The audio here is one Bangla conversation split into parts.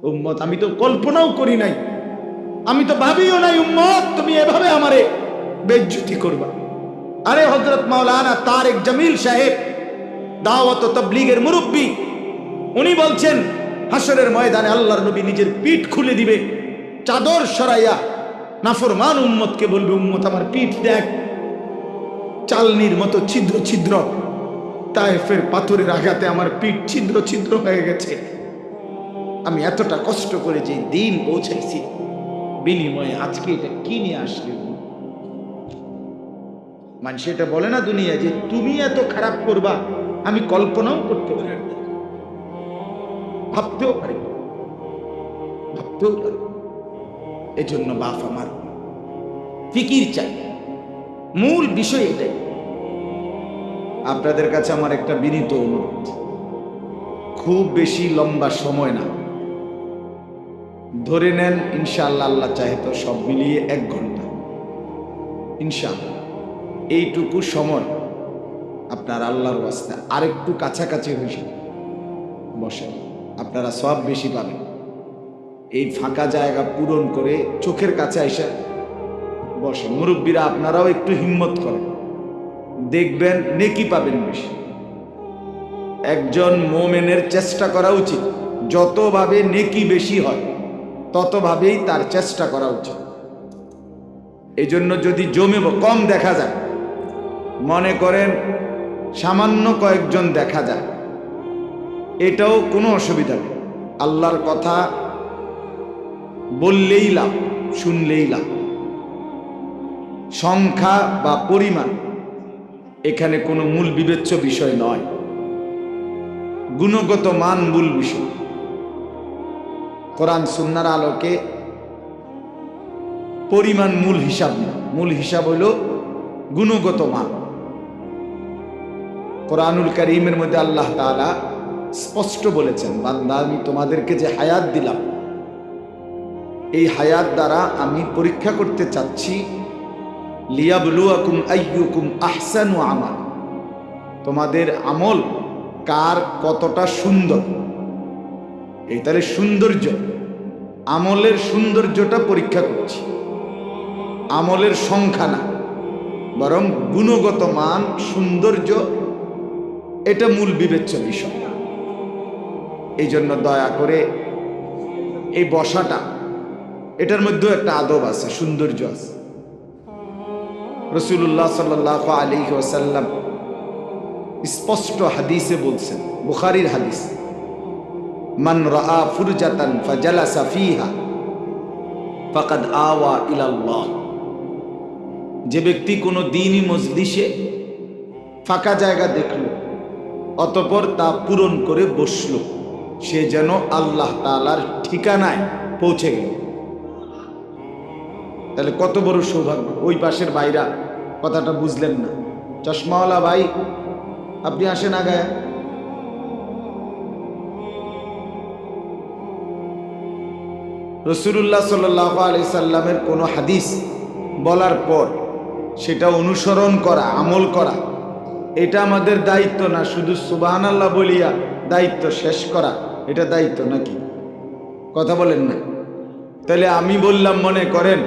উম্মত আমি তো কল্পনাও করি নাই, আমি তো ভাবিও নাই উম্মত তুমি এভাবে আমারে বেইজ্জতি করবা। আরে হযরত মাওলানা তারেক জামিল সাহেব দাওয়াত ও তাবলীগের মুরব্বী, উনি বলছেন হাসরের ময়দানে আল্লাহর নবী নিজের পিঠ খুলে দিবে, চাদর সরাইয়া নাফরমান উম্মতকে বলবে, উম্মত আমার পিঠ দেখ, চালনির মতো ছিদ্র ছিদ্র, তায়েফের পাথরের আঘাতে আমার পিঠ ছিদ্র ছিদ্র হয়ে গেছে। আমি এতটা কষ্ট করে যে দিন পৌঁছাইছি, বিনিময়ে আজকে এটা কি নিয়ে আসলে? মানুষ এটা বলে না দুনিয়া যে তুমি এত খারাপ করবা, আমি কল্পনাও করতে পারি, ভাবতেও পারি, ভাবতেও পারি। এজন্য বাপ আমার ফিকির চাই, মূল বিষয় এটাই। আপনাদের কাছে আমার একটা বিনীত অনুরোধ, খুব বেশি লম্বা সময় না, ধরে নেন ইনশাআল্লাহ, আল্লাহ চাহে তো সব মিলিয়ে 1 ঘন্টা ইনশাআল্লাহ। এইটুকু সময় আপনার আল্লাহর ওয়াস্তে আরেকটু কাছাকাছি হয়েছে বসেন, আপনারা সব বেশি পাবেন। এই ফাঁকা জায়গা পূরণ করে চোখের কাছে এসে বসেন। মুরব্বীরা আপনারাও একটু হিম্মত করেন, দেখবেন নেকি পাবেন বেশি। একজন মোমেনের চেষ্টা করা উচিত, যতভাবে নেকি বেশি হয় ততভাবেই তার চেষ্টা করা উচিত। এই জন্য যদি জমে কম দেখা যায়, মনে করেন সামান্য কয়েকজন দেখা যায়, এটাও কোনো অসুবিধা নেই। আল্লাহর কথা বললেই লাভ, শুনলেই লাভ। সংখ্যা বা পরিমাণ এখানে কোনো মূল বিবেচ্য বিষয় নয়, গুণগত মান মূল বিষয়। কোরআন সুন্নাহর আলোকে পরিমাণ মূল হিসাব না, মূল হিসাব হইল গুণগত মান। কোরআনুল কারীমের মধ্যে আল্লাহ তাআলা স্পষ্ট বলেছেন, বান্দা আমি তোমাদেরকে যে হায়াত দিলাম, এই হায়াত দ্বারা আমি পরীক্ষা করতে চাচ্ছি, লিয়াবলুয়াকুম আইয়ুকুম আহসানু আমাল, তোমাদের আমল কার কতটা সুন্দর। এই তাহলে সৌন্দর্য, আমলের সৌন্দর্যটা পরীক্ষা করছি, আমলের সংখ্যা না, বরং গুণগত মান, সৌন্দর্য, এটা মূল বিবেচ্য বিষয়। এই জন্য দয়া করে এই বসাটা, এটার মধ্যেও একটা আদব আছে, সৌন্দর্য আছে। রাসূলুল্লাহ সাল্লাল্লাহু আলাইহি ওয়াসাল্লাম স্পষ্ট হাদিসে বলছেন, বুখারীর হাদিস, মান রাআ ফুরজাতান ফাজালাসা ফিহা ফাকাদ আওয়া ইলাল্লাহ, যে ব্যক্তি কোনো দ্বীনি মজলিসে ফাঁকা জায়গা দেখল অতঃপর তা পূরণ করে বসলো, সে যেন আল্লাহ তাআলার ঠিকানায় পৌঁছে গেল। তাহলে কত বড় সৌভাগ্য। ওই পাশের ভাইরা কথাটা বুঝলেন না, চশমাওয়ালা ভাই আপনি আসেন আগায়। রাসূলুল্লাহ সাল্লাল্লাহু আলাইহি সাল্লামের কোনো হাদিস বলার পর সেটা অনুসরণ করা, আমল করা, এটা আমাদের দায়িত্ব না। শুধু সুবহানাল্লাহ বলিয়া দায়িত্ব শেষ করা, এটা দায়িত্ব নাকি? কথা বলেন না। তাহলে আমি বললাম, মনে করেন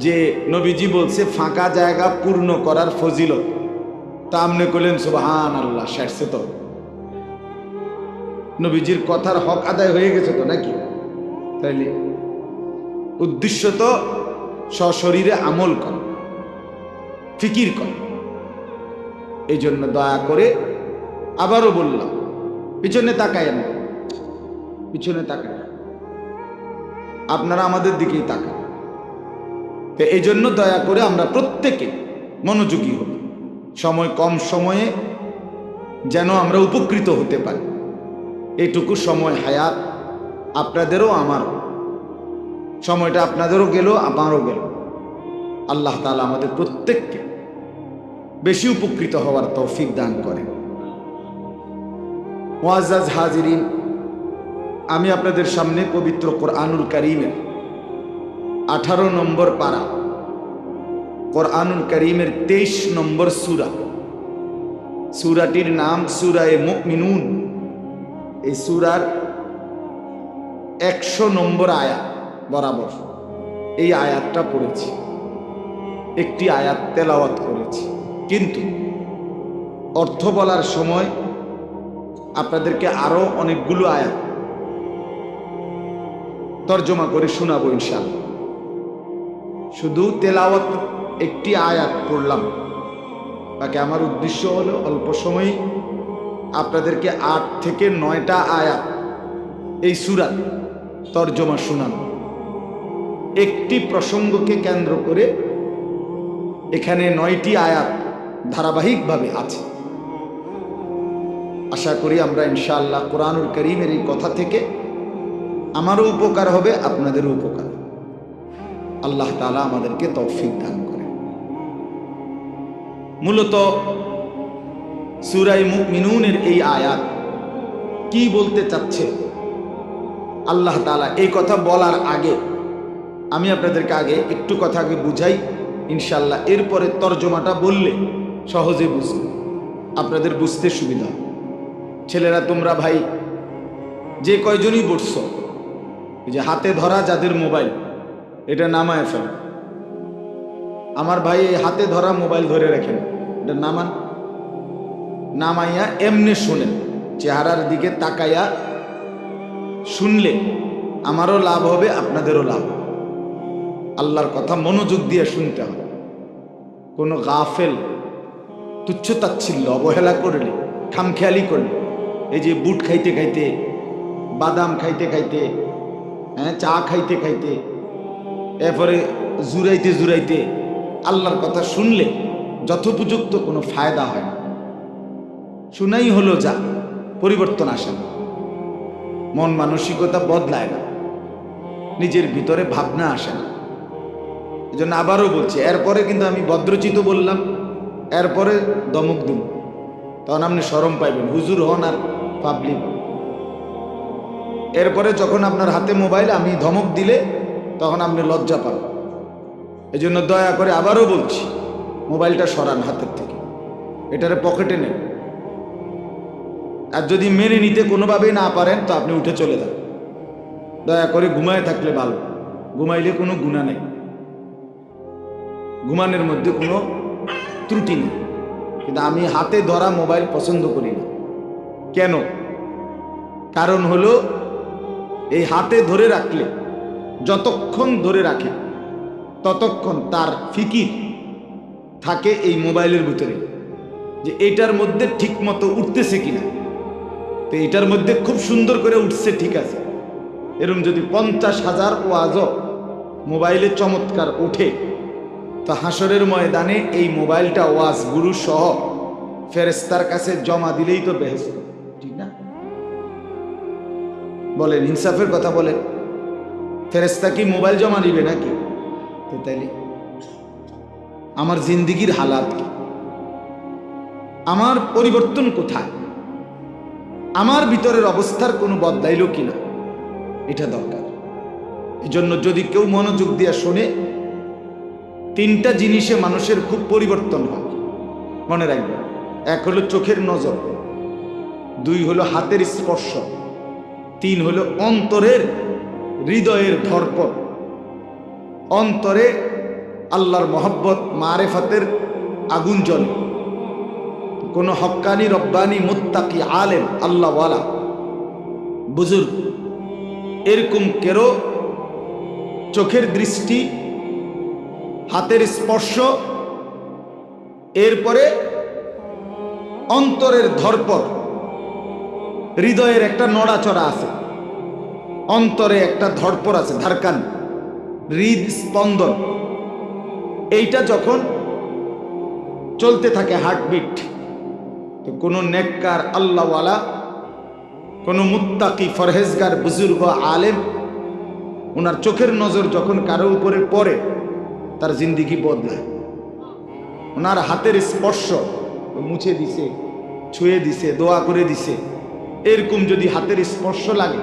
যে নবীজি বলছে ফাঁকা জায়গা পূর্ণ করার ফজিলত, তা আপনি করলেন সুবহানাল্লাহ, শেষে তো নবীজির কথার হক আদায় হয়ে গেছে তো নাকি? তাইলে উদ্দেশ্য তো সশরীরে আমল করা, ফিকির করা। এই জন্য দয়া করে আবারও বললাম, পিছনে তাকায় না, পিছনে তাকায়, আপনারা আমাদের দিকেই তাকান। তো এই জন্য দয়া করে আমরা প্রত্যেকে মনোযোগী হব, সময় কম সময়ে যেন আমরা উপকৃত হতে পারি। এইটুকু সময় হায়াত আপনাদেরও আমারও, সময়টা আপনাদেরও গেল আমারও গেল। আল্লাহ তাআলা আমাদের প্রত্যেককে বেশি উপকৃত হওয়ার তৌফিক দান করেন। মুআজ্জাজ হাজিরিন, আমি আপনাদের সামনে পবিত্র কোরআনুল কারীমের 18 নম্বর পারা, কোরআনুল কারীমের 23 নম্বর সূরা, সূরাটির নাম সূরায়ে মুমিনুন। এই সূরার 100 নম্বর আয়াত বরাবর এই আয়াতটা পড়েছি, একটি আয়াত তেলাওয়াত করেছি, কিন্তু অর্থ বলার সময় আপনাদেরকে আরো অনেকগুলো আয়াত তর্জমা করে শোনাবো ইনশাআল্লাহ। শুধু তেলাওয়াত একটি আয়াত পড়লাম, বাকি আমার উদ্দেশ্য হলো অল্প সময়ে আপনাদেরকে 8 থেকে 9টা আয়াত এই সূরার তর্জমা শোনানো। একটি প্রসঙ্গকে কেন্দ্র করে এখানে 9টি আয়াত ধারাবাহিকভাবে আছে। আশা করি আমরা ইনশাআল্লাহ কোরআনুল কারীমের এই কথা থেকে আমারও উপকার হবে, আপনাদেরও উপকার। আল্লাহ তাআলা আমাদেরকে তৌফিক দান করে। মূলত সূরা মুমিনুনের এই আয়াত কি বলতে চাচ্ছে আল্লাহ তাআলা, এই কথা বলার আগে আমি আপনাদেরকে আগে একটু কথা আগে বুঝাই ইনশাআল্লাহ, এরপরে তর্জমাটা বললে সহজে বুঝবে, আপনাদের বুঝতে সুবিধা। ছেলেরা তোমরা ভাই যে কয়জনই বসছো, যে হাতে ধরা যাদের মোবাইল, এটা নামায় ফেল। আমার ভাই এই হাতে ধরা মোবাইল ধরে রাখেন, এটা নামাইয়া এমনি শুনেন, চেহারার দিকে তাকাইয়া শুনলে আমারও লাভ হবে, আপনাদেরও লাভ হবে। আল্লাহর কথা মনোযোগ দিয়ে শুনতে হবে। কোনো গাফেল তুচ্ছতাচ্ছিল্য অবহেলা করলে, খামখেয়ালি করলে, এই যে বুট খাইতে খাইতে, বাদাম খাইতে খাইতে, চা খাইতে খাইতে, এরপরে জুড়াইতে জুড়াইতে আল্লাহর কথা শুনলে যথোপযুক্ত কোনো ফায়দা হয় না। শুনাই হলো যা, পরিবর্তন আসে না, মন মানসিকতা বদলায় না, নিজের ভিতরে ভাবনা আসে না। এই জন্য আবারও বলছি, এরপরে কিন্তু আমি ভদ্রচিত বললাম, এরপরে দমক দুম, তখন আপনি শরম পাইবেন, হুজুর হন আর পাবলিক। এরপরে যখন আপনার হাতে মোবাইল আমি ধমক দিলে তখন আপনি লজ্জা পান। এই জন্য দয়া করে আবারও বলছি, মোবাইলটা সরান হাতের থেকে, এটারে পকেটে নেন। আর যদি মেনে নিতে কোনোভাবেই না পারেন তো আপনি উঠে চলে যান। দয়া করে ঘুমায় থাকলে ভালো, ঘুমাইলে কোনো গুনাহ নেই, ঘুমানোর মধ্যে কোনো ত্রুটি নেই। কিন্তু আমি হাতে ধরা মোবাইল পছন্দ করি না। কেন? কারণ হলো এই হাতে ধরে রাখলে, যতক্ষণ ধরে রাখে ততক্ষণ তার ফিকির থাকে এই মোবাইলের ভিতরে, যে এটার মধ্যে ঠিক মতো উঠতেছে কিনা। তো এটার মধ্যে খুব সুন্দর করে উঠছে, ঠিক আছে। এরকম যদি 50,000 ওয়াজও মোবাইলে চমৎকার ওঠে, তো হাসরের ময়দানে এই মোবাইলটা ওয়াজ গুরু সহ ফেরেশতার কাছে জমা দিলেই তো বেহেশত, ঠিক না? বলেন, ইনসাফের কথা বলেন। ফেরেশতা কি মোবাইল জমা দিবে নাকি? তো তাইলে আমার জিন্দিগির হালাত কি? আমার পরিবর্তন কোথায়? আমার ভিতরের অবস্থার কোনো বদলাইল কিনা, এটা দরকার। এই জন্য যদি কেউ মনোযোগ দিয়ে শোনে, 3টা জিনিসে মানুষের খুব পরিবর্তন হয়, মনে রাখবেন। 1 হলো চোখের নজর, 2 হলো হাতের স্পর্শ, 3 হলো অন্তরের হৃদয়ের ধড়পড়। অন্তরে আল্লাহর মহব্বত মারেফাতের আগুন জ্বলে। কোন হক্কানি রব্বানি মুত্তাকি আলেম আল্লাহওয়ালা বুজুর্গ এরকম কেরো চোখের দৃষ্টি, হাতের স্পর্শ, এরপরে অন্তরের ধড়পড়, হৃদয়ের একটা নড়াচড়া আছে, অন্তরে একটা ধড়পড় আছে, ধারকান, হৃদ স্পন্দন। এইটা যখন চলতে থাকে, হার্টবিট, তো কোনো নেককার আল্লাহওয়ালা, কোনো মুত্তাকি ফরহেজগার বুজুর্গ আলেম, ওনার চোখের নজর যখন কারো উপরে পড়ে, তার জিন্দিগি বদলায়। ওনার হাতের স্পর্শ, মুছে দিছে, ছুঁয়ে দিছে, দোয়া করে দিছে, এরকম যদি হাতের স্পর্শ লাগে,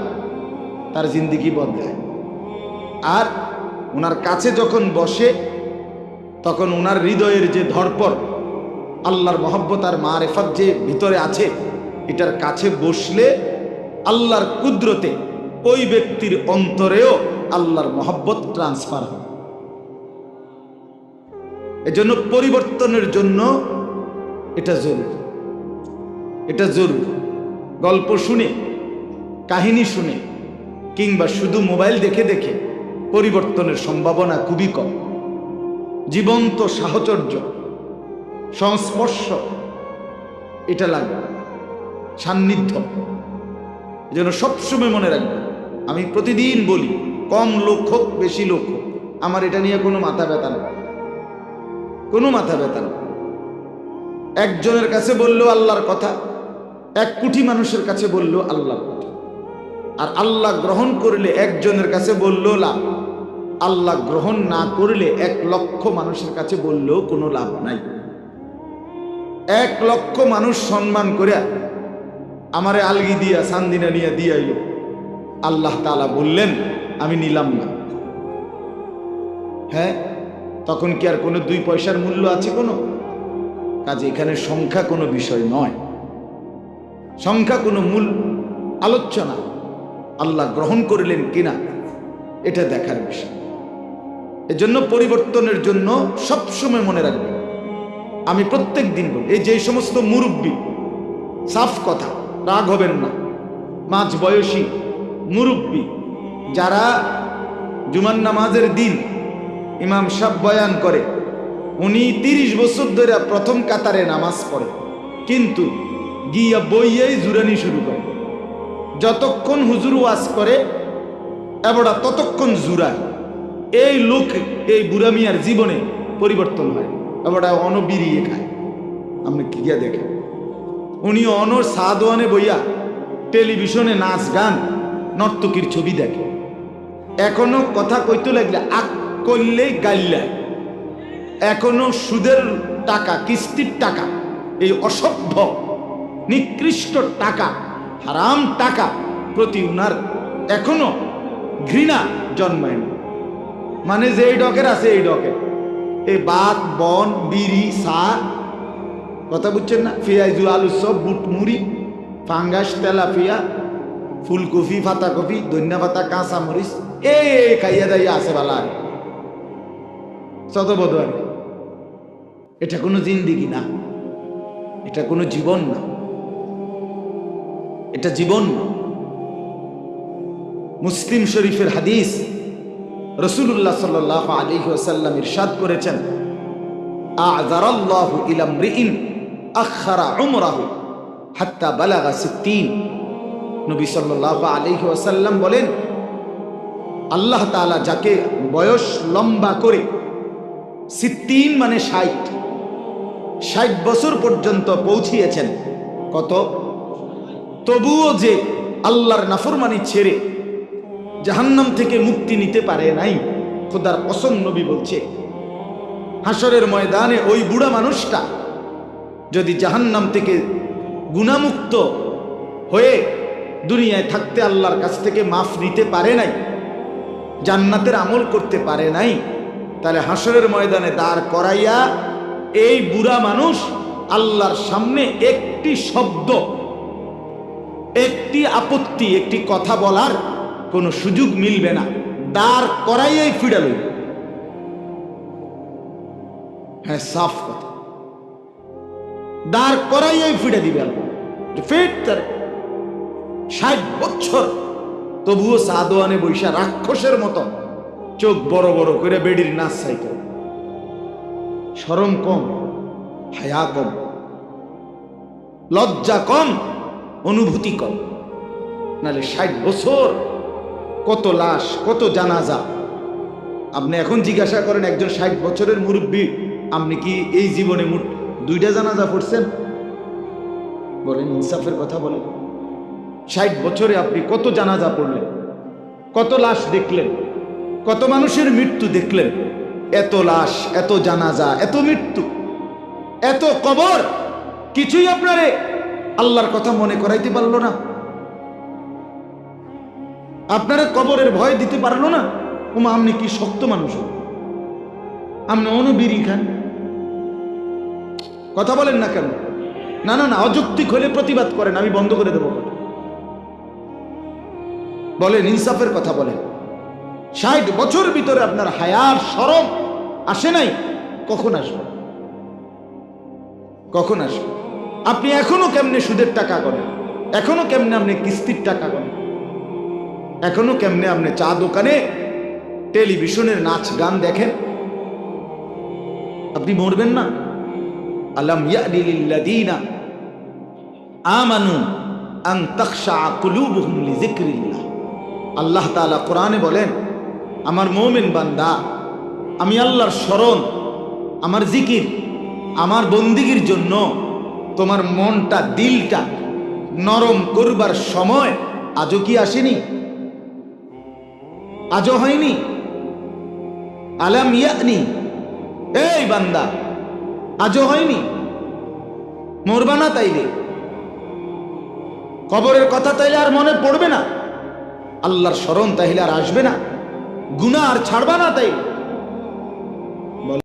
তার জিন্দিগি বদলায়। আর ওনার কাছে যখন বসে, তখন ওনার হৃদয়ের যে ধড়পড়, আল্লাহর মহব্বত আর মারেফাত যে ভিতরে আছে, এটার কাছে বসলে আল্লাহর কুদরতে ওই ব্যক্তির অন্তরেও আল্লাহর মহব্বত ট্রান্সফার হয়। এজন্য পরিবর্তনের জন্য এটা জরুরি, এটা জরুরি। গল্প শুনে, কাহিনী শুনে কিংবা শুধু মোবাইল দেখে দেখে পরিবর্তনের সম্ভাবনা খুবই কম। জীবন্ত সাহচর্য, সংস্পর্শ এটা লাগবে, সান্নিধ্য। এজন্য সবসময় মনে রাখবেন, আমি প্রতিদিন বলি, কম লোক হোক বেশি লোক হোক, আমার এটা নিয়ে কোনো মাথা ব্যথা নেই, কোনো মাথা ব্যথা নেই। একজনের কাছে বললো আল্লাহর কথা, 1 কোটি মানুষের কাছে বললো আল্লাহর কথা। আর আল্লাহ গ্রহণ করলে একজনের কাছে বললো লাভ, আল্লাহ গ্রহণ না করলে 1 লক্ষ মানুষের কাছে বললেও কোনো লাভ নাই। 1 লক্ষ মানুষ সম্মান করে আমারে আলগি দিয়া সান্দিনা নিয়ে দিয়াইল, আল্লাহ তাআলা বললেন আমি নিলাম না। হ্যাঁ, তখন কি আর কোনো 2 পয়সার মূল্য আছে কোনো? কাজে এখানে সংখ্যা কোনো বিষয় নয়, সংখ্যা কোনো মূল আলোচনা। আল্লাহ গ্রহণ করলেন কিনা এটা দেখার বিষয়। এজন্য পরিবর্তনের জন্য সবসময় মনে রাখবেন, আমি প্রত্যেক দিন বলি, এই যে সমস্ত মুরব্বী, সাফ কথা, রাগ হবেন না, মাঝ বয়সী মুরব্বী যারা জুমার নামাজের দিন ইমাম সাহেব বয়ান করে, উনি 30 বছর ধরে প্রথম কাতারে নামাজ পড়ে, কিন্তু গিয়া বইয়াই জুরানি শুরু করে। যতক্ষণ হুজুর ওয়াজ করে এবড়া ততক্ষণ জুরায়। এই লোক, এই বুড়া মিয়ার জীবনে পরিবর্তন হয়, এবড়া অনবিরিয়ে খায়। আপনি কি গিয়া দেখেন, উনি অনর সাদওয়ানে বইয়া টেলিভিশনে নাচ গান নর্তকীর ছবি দেখে। এখনো কথা কইতে লাগলে আক করলেই গাইলায়। এখনো সুদের টাকা, কিস্তির টাকা, এই অসভ্য নিকৃষ্ট টাকা, হারাম টাকা প্রতি উনার এখনো ঘৃণা জন্মায়নি। মানে যে এই ডকের আছে, এই ডকের এই বাত বন বিড়ি সা, কথা বুঝছেন না, পেঁয়াজু আলু সব, বুট মুড়ি, ফাঙ্গাস, তেলাপিয়া, ফুলকপি, পাতাকপি, ধনিয়া পাতা, কাঁচা মরিচ, এই খাইয়া দাইয়া আছে বালা শতবধ। আর এটা কোনো জিন্দিগি না, এটা কোনো জীবন না, এটা জীবন না। মুসলিম শরীফের হাদিস, রাসূলুল্লাহ সাল্লাল্লাহু আলাইহি ওয়াসাল্লাম ইরশাদ করেছেন, আ'যারাল্লাহু ইলা ইমরিইন আখারা উমরাহু হাত্তা বালাগা 60। নবী সাল্লাল্লাহু আলাইহি ওয়াসাল্লাম বলেন, আল্লাহ তাআলা যাকে বয়স লম্বা করে 60 মানে 60 বছর পর্যন্ত পৌঁছিয়েছেন, কত, তবুও যে আল্লাহর নাফরমানি ছেড়ে জাহান্নাম থেকে মুক্তি নিতে পারে নাই, খোদার কসম নবী বলছে, হাসরের ময়দানে ওই বুড়া মানুষটা যদি জাহান্নাম থেকে গুনাহমুক্ত হয়ে দুনিয়ায় থাকতে আল্লাহর কাছ থেকে মাফ নিতে পারে নাই, জান্নাতের আমল করতে পারে নাই, তাহলে হাসরের ময়দানে দাঁড় করাইয়া এই বুড়া মানুষ আল্লাহর সামনে একটি শব্দ, একটি আপত্তি, একটি কথা বলার কোনো সুযোগ মিলবে না, দাঁড় করাইয়াই ফিরাল। হ্যাঁ, সাফ কথা, দাঁড় করাইয়াই ফিরে দিবে আল্লাহ। 60 বছর তবুও সাদওয়ানে বৈশা রাক্ষসের মতো চোখ বড় বড় করে বেডির নাচ চাইত। শরম কম, হায়া কম, লজ্জা কম, অনুভূতি কম। নাহলে 60 বছর কত লাশ, কত জানাজা। আপনি এখন জিজ্ঞাসা করেন একজন 60 বছরের মুরব্বী, আপনি কি এই জীবনে মোট 2টা জানাজা পড়ছেন? বলেন, ইনসাফের কথা বলেন। 60 বছরে আপনি কত জানাজা পড়লেন, কত লাশ দেখলেন, কত মানুষের মৃত্যু দেখলেন? এত লাশ, এত জানাজা, এত মৃত্যু, এত কবর, কিছুই আপনারে আল্লাহর কথা মনে করাইতে পারলো না, আপনারা কবরের ভয় দিতে পারলো না। ওমা, আপনি কি শক্ত মানুষ, আপনি অনুবিরি খান, কথা বলেন না কেন? না না না, অযৌক্তিক হলে প্রতিবাদ করেন, আমি বন্ধ করে দেবো। বলেন, ইনসাফের কথা বলেন। 60 বছর ভিতরে আপনার হায়ার শরম আসে নাই, কখন আসবে? কখন আসবে? আপনি এখনো কেমনে সুদের টাকা করেন, এখনো কেমনে আপনি কিস্তির টাকা করেন, এখনো কেমনে আপনি চা দোকানে টেলিভিশনের নাচ গান দেখেন? আপনি মরবেন না? আলাম ইয়ানি লিল্লাযীনা আমানু আন তাখশা কুলুবুহুম লিযিকরিল্লাহ। আল্লাহ তাআলা কোরআনে বলেন, আমার মুমিন বান্দা, আমি আল্লাহর স্মরণ, আমার জিকির, আমার বন্দিগির জন্য তোমার মনটা, দিলটা নরম করবার সময় আজও কি আসেনি? আজও হয়নি? আলাম ইয়ানি, এই বান্দা, আজও হয়নি? মরবা না তাইলে? কবরের কথা তাইলে আর মনে পড়বে না? আল্লাহর স্মরণ তাইলে আর আসবে না? গুনাহ আর ছাড়বা না তাই?